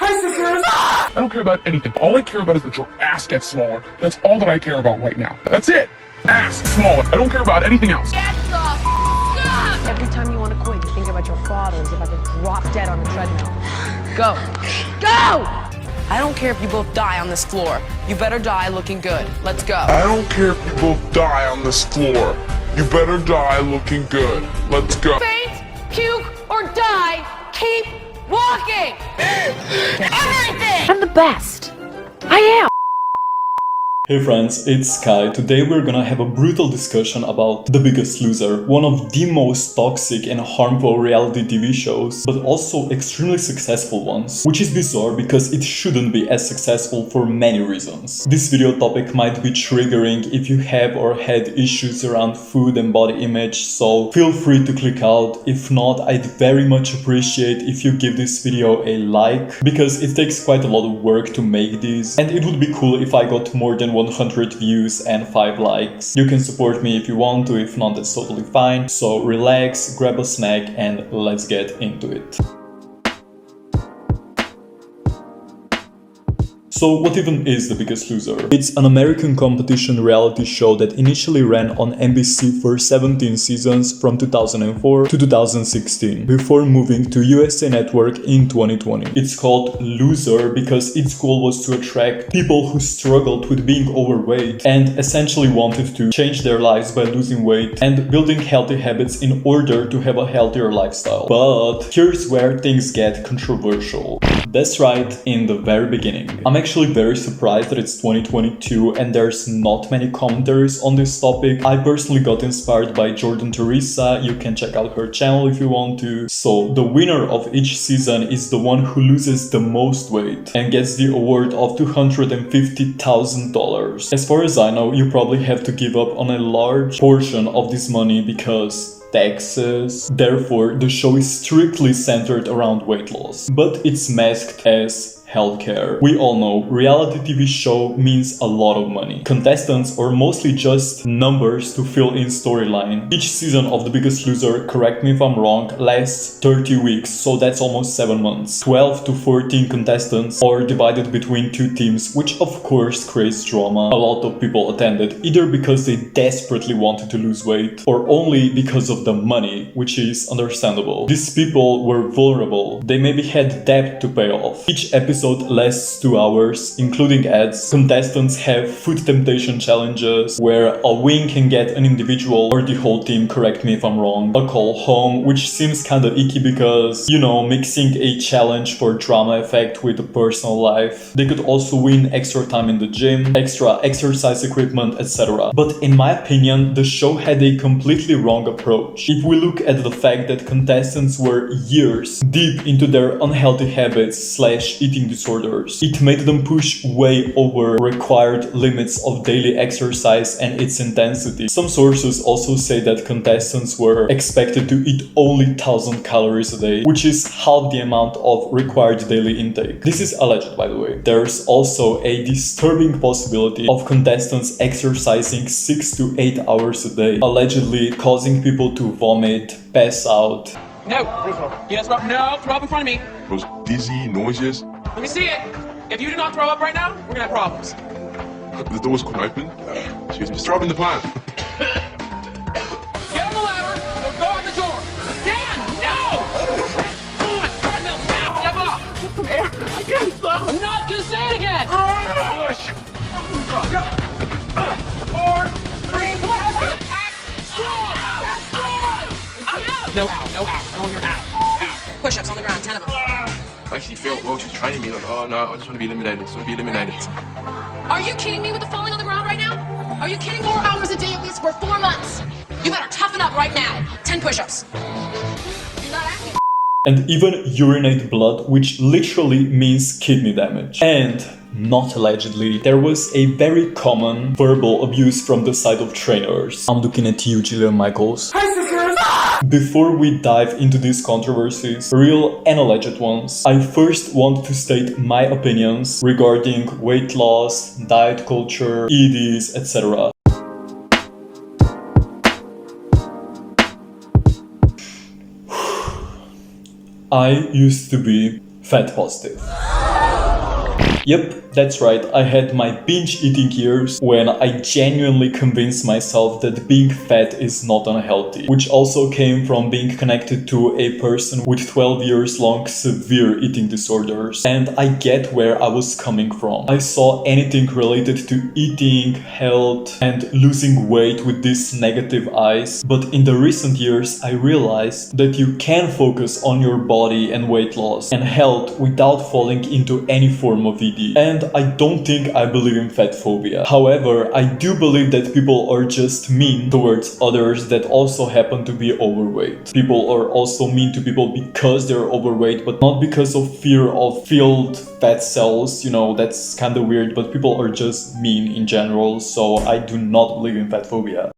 Hi, sisters! I don't care about anything. All I care about is that your ass gets smaller. That's all that I care about right now. That's it! Ass smaller. I don't care about anything else. Get the up! Every time you want to quit, you think about your father as if I could drop dead on the treadmill. Go. Go! I don't care if you both die on this floor. You better die looking good. Let's go. I don't care if you both die on this floor. You better die looking good. Let's go. Faint, puke, or die. Keep walking. Everything. I'm the best. I am. Hey friends, it's Skai. Today we're gonna have a brutal discussion about The Biggest Loser, one of the most toxic and harmful reality TV shows, but also extremely successful ones, which is bizarre because it shouldn't be as successful for many reasons. This video topic might be triggering if you have or had issues around food and body image, so feel free to click out. If not, I'd very much appreciate if you give this video a like, because it takes quite a lot of work to make these, and it would be cool if I got more than 100 views and 5 likes. You can support me if you want to, if not, that's totally fine. So relax, grab a snack, and let's get into it. So what even is The Biggest Loser? It's an American competition reality show that initially ran on NBC for 17 seasons from 2004 to 2016, before moving to USA Network in 2020. It's called Loser because its goal was to attract people who struggled with being overweight and essentially wanted to change their lives by losing weight and building healthy habits in order to have a healthier lifestyle. But here's where things get controversial. That's right, in the very beginning. I'm actually very surprised that it's 2022 and there's not many commentaries on this topic. I personally got inspired by Jordan Teresa. You can check out her channel if you want to. So the winner of each season is the one who loses the most weight and gets the award of $250,000. As far as I know, you probably have to give up on a large portion of this money because taxes. Therefore, the show is strictly centered around weight loss, but it's masked as healthcare. We all know reality TV show means a lot of money. Contestants are mostly just numbers to fill in storyline. Each season of The Biggest Loser, correct me if I'm wrong, lasts 30 weeks, so that's almost 7 months. 12 to 14 contestants are divided between 2 teams, which of course creates drama. A lot of people attended either because they desperately wanted to lose weight or only because of the money, which is understandable. These people were vulnerable. They maybe had debt to pay off. Each episode lasts 2 hours, including ads. Contestants have food temptation challenges where a wing can get an individual or the whole team, correct me if I'm wrong, a call home, which seems kinda icky because, you know, mixing a challenge for drama effect with a personal life. They could also win extra time in the gym, extra exercise equipment, etc. But in my opinion, the show had a completely wrong approach. If we look at the fact that contestants were years deep into their unhealthy habits / eating disorders, it made them push way over required limits of daily exercise and its intensity. Some sources also say that contestants were expected to eat only 1,000 calories a day, which is half the amount of required daily intake. This is alleged, by the way. There's also a disturbing possibility of contestants exercising 6 to 8 hours a day, allegedly causing people to vomit, pass out. No. Yes, throw up in front of me. Those dizzy noises. Let me see it. If you do not throw up right now, we're gonna have problems. The doors couldn't open. Excuse me. Just throw up in the pan. Get on the ladder or go out the door. Dan, no! Come on, treadmill, now, step up. Come here. I can't stop. I'm not gonna say it again. Push. Go. 4, 3, 2, 1. No, ow, no, ow. No, you're out. Push-ups on the ground, 10 of them. I actually felt well, she was training me like, oh no, I just want to be eliminated. I just want to be eliminated. Are you kidding me with the falling on the ground right now? Are you kidding? 4 hours a day at least for 4 months. You better toughen up right now. 10 push-ups. You're not acting. And even urinate blood, which literally means kidney damage. And not allegedly, there was a very common verbal abuse from the side of trainers. I'm looking at you, Jillian Michaels. Hi, sisters! Before we dive into these controversies, real and alleged ones, I first want to state my opinions regarding weight loss, diet culture, EDs, etc. I used to be fat positive. Yep, that's right, I had my binge eating years when I genuinely convinced myself that being fat is not unhealthy, which also came from being connected to a person with 12 years long severe eating disorders. And I get where I was coming from. I saw anything related to eating, health, and losing weight with these negative eyes, but in the recent years I realized that you can focus on your body and weight loss and health without falling into any form of ED. And I don't think I believe in fat phobia. However, I do believe that people are just mean towards others that also happen to be overweight. People are also mean to people because they're overweight, but not because of fear of filled fat cells. You know, that's kind of weird, but people are just mean in general, so I do not believe in fat phobia.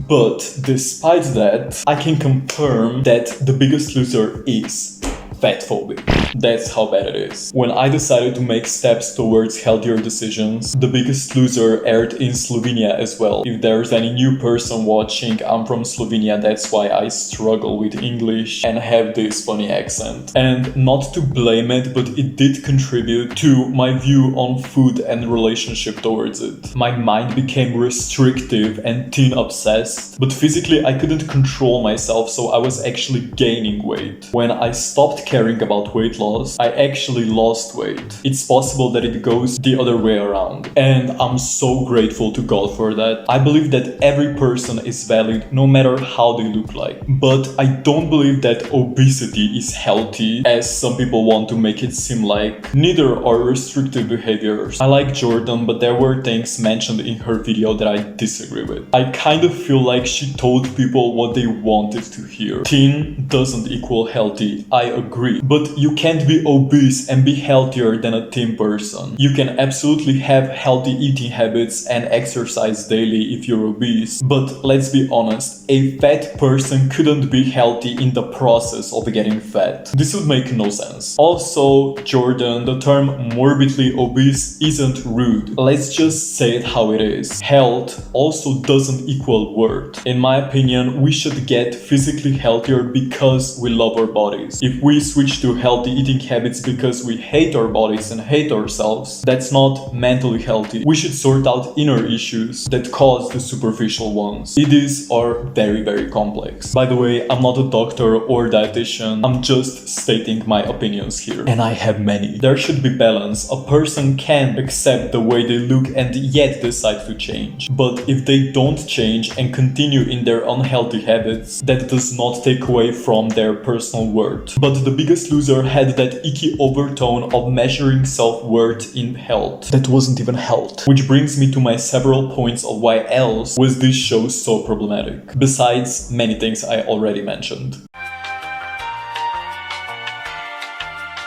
But despite that, I can confirm that the biggest loser is fatPhoBiC. That's how bad it is. When I decided to make steps towards healthier decisions, the biggest loser aired in Slovenia as well. If there's any new person watching, I'm from Slovenia, that's why I struggle with English and have this funny accent. And not to blame it, but it did contribute to my view on food and relationship towards it. My mind became restrictive and teen obsessed, but physically I couldn't control myself, so I was actually gaining weight. When I stopped caring about weight loss, I actually lost weight. It's possible that it goes the other way around, and I'm so grateful to God for that. I believe that every person is valid no matter how they look like, but I don't believe that obesity is healthy, as some people want to make it seem like. Neither are restrictive behaviors. I like Jordan, but there were things mentioned in her video that I disagree with. I kind of feel like she told people what they wanted to hear. Thin doesn't equal healthy. I agree. But you can't be obese and be healthier than a thin person. You can absolutely have healthy eating habits and exercise daily if you're obese, but let's be honest, a fat person couldn't be healthy in the process of getting fat. This would make no sense. Also, Jordan, the term morbidly obese isn't rude. Let's just say it how it is. Health also doesn't equal worth. In my opinion, we should get physically healthier because we love our bodies. If we switch to healthy eating habits because we hate our bodies and hate ourselves, that's not mentally healthy. We should sort out inner issues that cause the superficial ones. These are very, very complex. By the way, I'm not a doctor or dietitian. I'm just stating my opinions here. And I have many. There should be balance. A person can accept the way they look and yet decide to change. But if they don't change and continue in their unhealthy habits, that does not take away from their personal worth. But the biggest loser had that icky overtone of measuring self-worth in health. That wasn't even health. Which brings me to my several points of why else was this show so problematic, besides many things I already mentioned.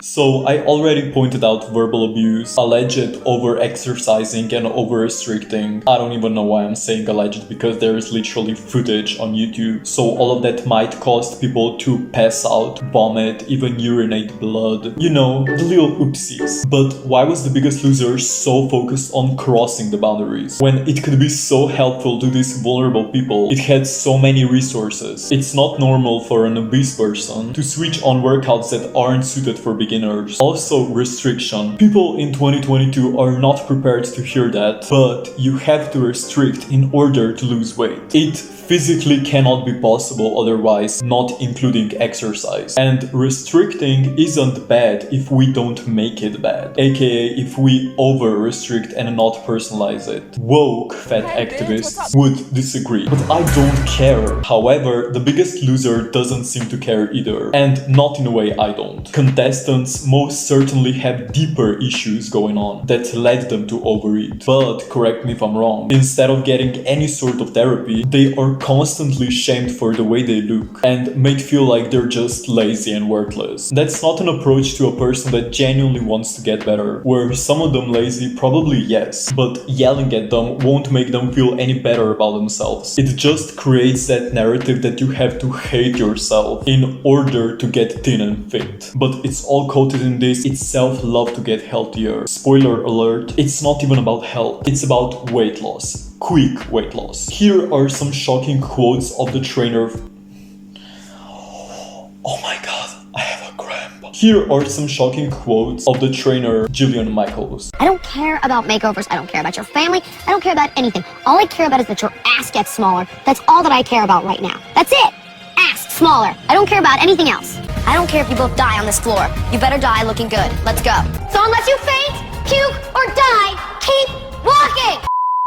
So I already pointed out verbal abuse, alleged over-exercising and over-restricting. I don't even know why I'm saying alleged because there is literally footage on YouTube. So all of that might cause people to pass out, vomit, even urinate blood. You know, the little oopsies. But why was The Biggest Loser so focused on crossing the boundaries when it could be so helpful to these vulnerable people? It had so many resources. It's not normal for an obese person to switch on workouts that aren't suited for beginners. Also, restriction. People in 2022 are not prepared to hear that, but you have to restrict in order to lose weight. It physically cannot be possible otherwise, not including exercise. And restricting isn't bad if we don't make it bad, aka if we over-restrict and not personalize it. Woke fat activists would disagree, but I don't care. However, The Biggest Loser doesn't seem to care either, and not in a way I don't. Contestants most certainly have deeper issues going on that led them to overeat. But correct me if I'm wrong, instead of getting any sort of therapy, they are constantly shamed for the way they look and made feel like they're just lazy and worthless. That's not an approach to a person that genuinely wants to get better. Were some of them lazy? Probably yes, but yelling at them won't make them feel any better about themselves. It just creates that narrative that you have to hate yourself in order to get thin and fit. But it's all coated in this, it's self-love to get healthier. Spoiler alert, it's not even about health, it's about weight loss. Quick weight loss. Here are some shocking quotes of the trainer. Oh my god, I have a cramp. Here are some shocking quotes of the trainer Jillian Michaels. I don't care about makeovers. I don't care about your family. I don't care about anything. All I care about is that your ass gets smaller. That's all that I care about right now. That's it. Ass smaller. I don't care about anything else. I don't care if you both die on this floor. You better die looking good. Let's go. So unless you faint, puke, or die, keep walking.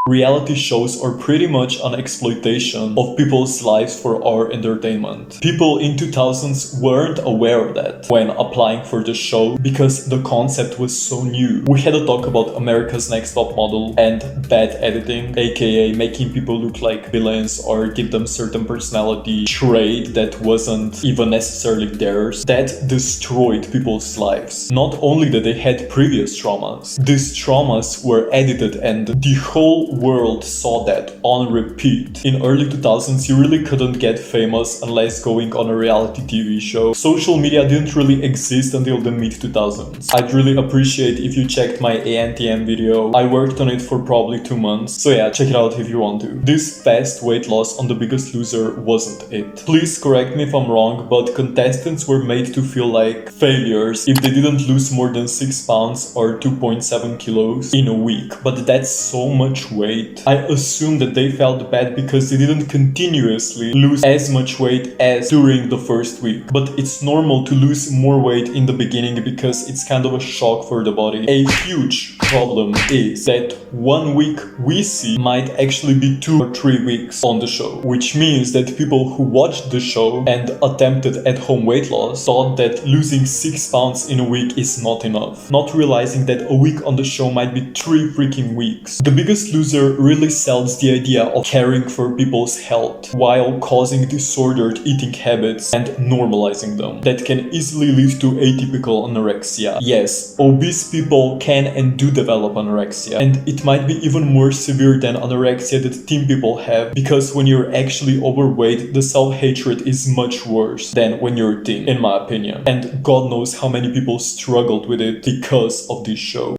Reality shows are pretty much an exploitation of people's lives for our entertainment. People in 2000s weren't aware of that when applying for the show because the concept was so new. We had a talk about America's Next Top Model and bad editing, aka making people look like villains or give them certain personality trait that wasn't even necessarily theirs. That destroyed people's lives. Not only that they had previous traumas, these traumas were edited and the whole world saw that on repeat. In early 2000s, you really couldn't get famous unless going on a reality TV show. Social media didn't really exist until the mid-2000s. I'd really appreciate if you checked my ANTM video. I worked on it for probably 2 months, so yeah, check it out if you want to. This fast weight loss on The Biggest Loser wasn't it. Please correct me if I'm wrong, but contestants were made to feel like failures if they didn't lose more than 6 pounds or 2.7 kilos in a week. But that's so much weight. I assume that they felt bad because they didn't continuously lose as much weight as during the first week. But it's normal to lose more weight in the beginning because it's kind of a shock for the body. A huge problem is that 1 week we see might actually be 2 or 3 weeks on the show, which means that people who watched the show and attempted at-home weight loss thought that losing 6 pounds in a week is not enough, not realizing that a week on the show might be 3 freaking weeks. The Biggest Loser really sells the idea of caring for people's health while causing disordered eating habits and normalizing them that can easily lead to atypical anorexia. Yes, obese people can and do develop anorexia, and it might be even more severe than anorexia that thin people have, because when you're actually overweight, the self-hatred is much worse than when you're thin, in my opinion. And God knows how many people struggled with it because of this show.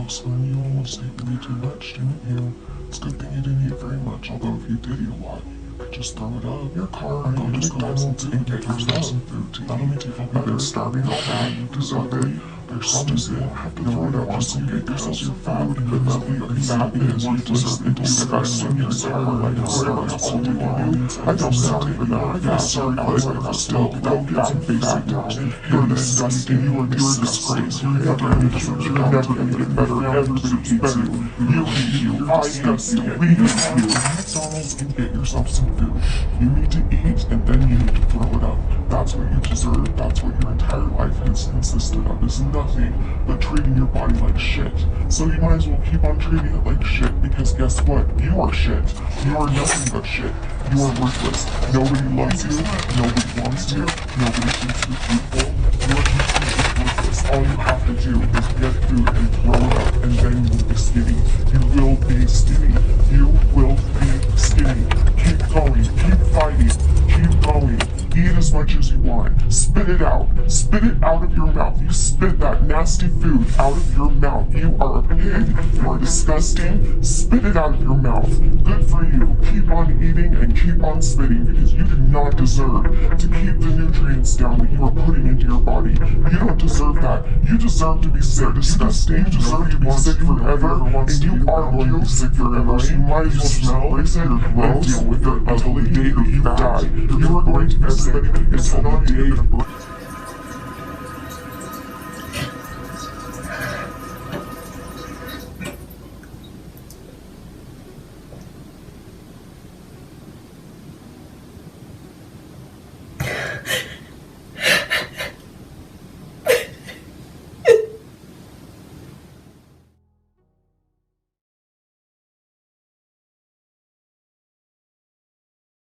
close one. You almost ate way too much, didn't you? It's a good thing you didn't eat very much, although if you did eat a lot, you could just throw it out of your car and go to McDonald's and get yourself some food to eat. That'll make you feel better. You've been starving all day. You deserve it. There's some you won't have to throw it out just so you get yourself your fat, because being fat is worthless and disgusting your entire life. That's all you want. I feel sorry for that. I feel sorry for it. Still, don't get some basic terms. You're disgusting. You're a disgrace. You're never gonna get better. Everybody hates you. You hate you. I hate you. We hate you. McDonald's and get yourself some food. You need to eat and then you need to throw it up. That's what you deserve. That's what your entire life has consisted of. Is nothing but treating your body like shit. So you might as well keep on treating it like shit, because guess what? You are shit. You are nothing but shit. You are worthless. Nobody loves you. Nobody wants you. Nobody thinks you're beautiful. You are completely worthless. All you have to do is get food and throw it up, and then you will be skinny. You will be skinny. You will be skinny. Keep going. Keep fighting. Keep going. Eat as much as you want. Spit it out. Spit it out of your mouth. You spit that nasty food out of your mouth. You are a pig. You are disgusting. Spit it out of your mouth. Good for you. Keep on eating and keep on spitting, because you do not deserve to keep the nutrients down that you are putting into your body. You don't deserve that. You deserve to be sick. Disgusting. You deserve to be sick forever. And you are going to be sick forever. So you might as well just embrace it and deal with it until the day that you die. You are going to be it's not a day.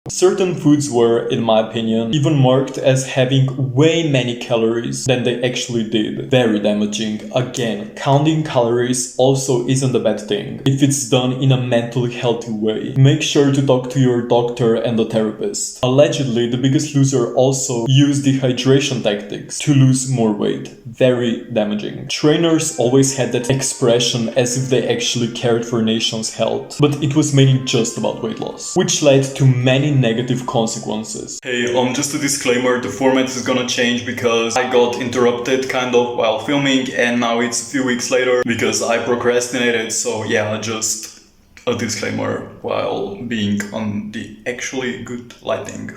Certain foods were, in my opinion, even marked as having way many calories than they actually did. Very damaging. Again, counting calories also isn't a bad thing if it's done in a mentally healthy way. Make sure to talk to your doctor and a therapist. Allegedly, The Biggest Loser also used dehydration tactics to lose more weight. Very damaging. Trainers always had that expression as if they actually cared for nation's health, but it was mainly just about weight loss, which led to many negative consequences. Hey, just a disclaimer, the format is gonna change because I got interrupted kind of while filming, and now it's a few weeks later because I procrastinated, so yeah, just a disclaimer while being on the actually good lighting.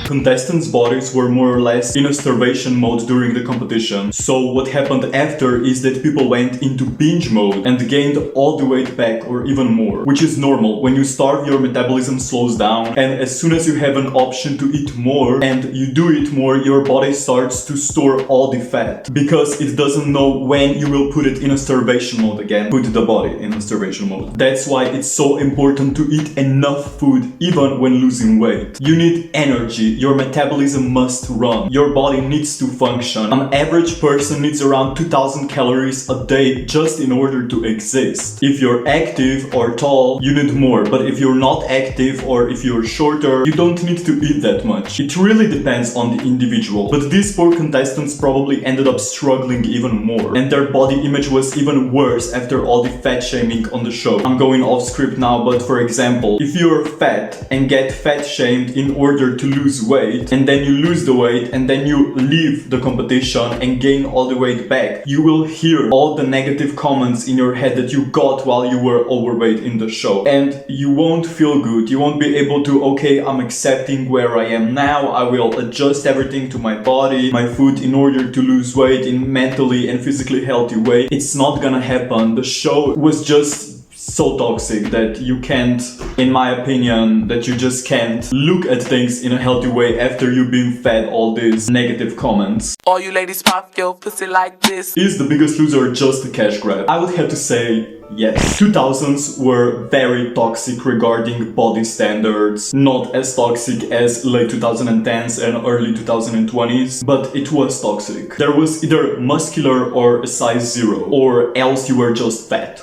Contestants' bodies were more or less in a starvation mode during the competition. So what happened after is that people went into binge mode and gained all the weight back or even more, which is normal. When you starve, your metabolism slows down, and as soon as you have an option to eat more and you do eat more, your body starts to store all the fat because it doesn't know when you will put it in a starvation mode again. Put the body in a starvation mode. That's why it's so important to eat enough food even when losing weight. You need energy. Your metabolism must run. Your body needs to function. An average person needs around 2000 calories a day just in order to exist. If you're active or tall, you need more. But if you're not active or if you're shorter, you don't need to eat that much. It really depends on the individual. But these poor contestants probably ended up struggling even more. And their body image was even worse after all the fat shaming on the show. I'm going off script now, but for example, if you're fat and get fat shamed in order to lose weight, and then you lose the weight, and then you leave the competition and gain all the weight back, you will hear all the negative comments in your head that you got while you were overweight in the show. And you won't feel good. You won't be able to, okay, I'm accepting where I am now, I will adjust everything to my body, my food in order to lose weight in mentally and physically healthy way. It's not gonna happen. The show was just so toxic that you can't, in my opinion, that you just can't look at things in a healthy way after you've been fed all these negative comments. All you ladies pop your pussy like this. Is The Biggest Loser just a cash grab? I would have to say yes. 2000s were very toxic regarding body standards, not as toxic as late 2010s and early 2020s, but it was toxic. There was either muscular or a size 0, or else you were just fat.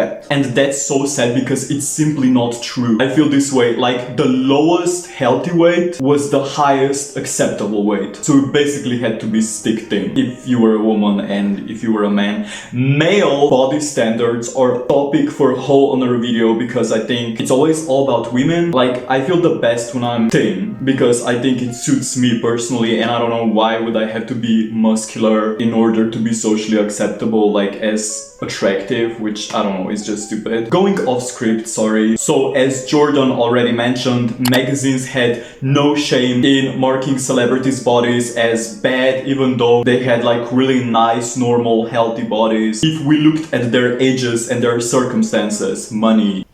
fat. And that's so sad because it's simply not true. I feel this way, like the lowest healthy weight was the highest acceptable weight. So it basically had to be stick thin if you were a woman and if you were a man. Male body standards are a topic for a whole another video because I think it's always all about women. Like, I feel the best when I'm thin because I think it suits me personally, and I don't know why would I have to be muscular in order to be socially acceptable, like as attractive, which I don't know, is just stupid. Going off script, sorry. So as Jordan already mentioned, magazines had no shame in marking celebrities' bodies as bad, even though they had like really nice, normal, healthy bodies. If we looked at their ages and their circumstances, money.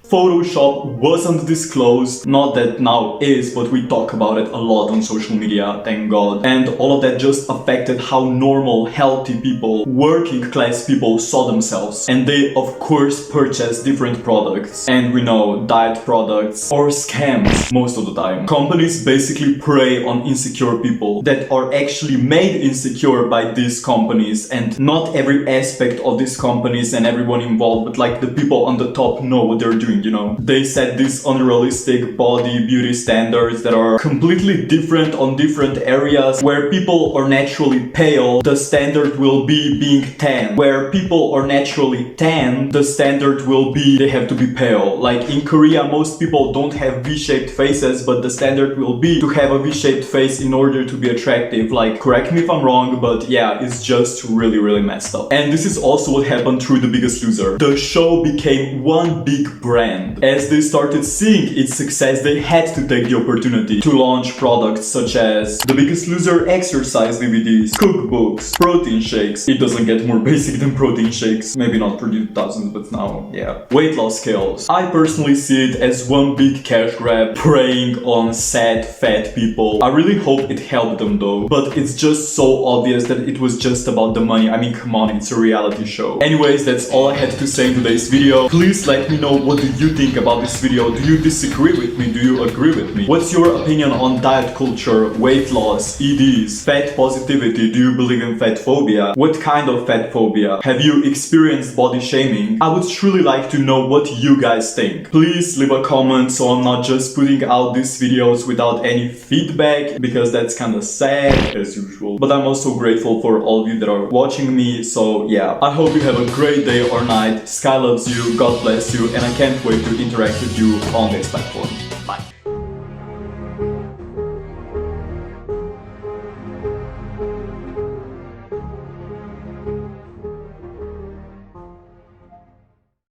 Photoshop wasn't disclosed, not that now is, but we talk about it a lot on social media, thank God. And all of that just affected how normal, healthy people, working class people saw themselves. And they of course purchased different products. And we know diet products or scams most of the time. Companies basically prey on insecure people that are actually made insecure by these companies, and not every aspect of these companies and everyone involved, but like the people on the top know what they're doing. You know, they set these unrealistic body beauty standards that are completely different on different areas. Where people are naturally pale, the standard will be being tan. Where people are naturally tan, the standard will be they have to be pale. Like in Korea, most people don't have V-shaped faces, but the standard will be to have a V-shaped face in order to be attractive. Like, correct me if I'm wrong, but yeah, it's just really, really messed up. And this is also what happened through The Biggest Loser. The show became one big brand. As they started seeing its success, they had to take the opportunity to launch products such as The Biggest Loser exercise DVDs, cookbooks, protein shakes. It doesn't get more basic than protein shakes. Maybe not for the 2000s, but now, yeah. Weight loss scales. I personally see it as one big cash grab preying on sad, fat people. I really hope it helped them though, but it's just so obvious that it was just about the money. I mean, come on, it's a reality show. Anyways, that's all I had to say in today's video. Please let me know what do you think about this video. Do you disagree with me? Do you agree with me? What's your opinion on diet culture, weight loss, EDs, fat positivity? Do you believe in fat phobia? What kind of fat phobia? Have you experienced body shaming? I would truly like to know what you guys think. Please leave a comment so I'm not just putting out these videos without any feedback, because that's kind of sad as usual. But I'm also grateful for all of you that are watching me. So yeah, I hope you have a great day or night. Sky loves you, God bless you, and I can't wait to interact with you on this platform.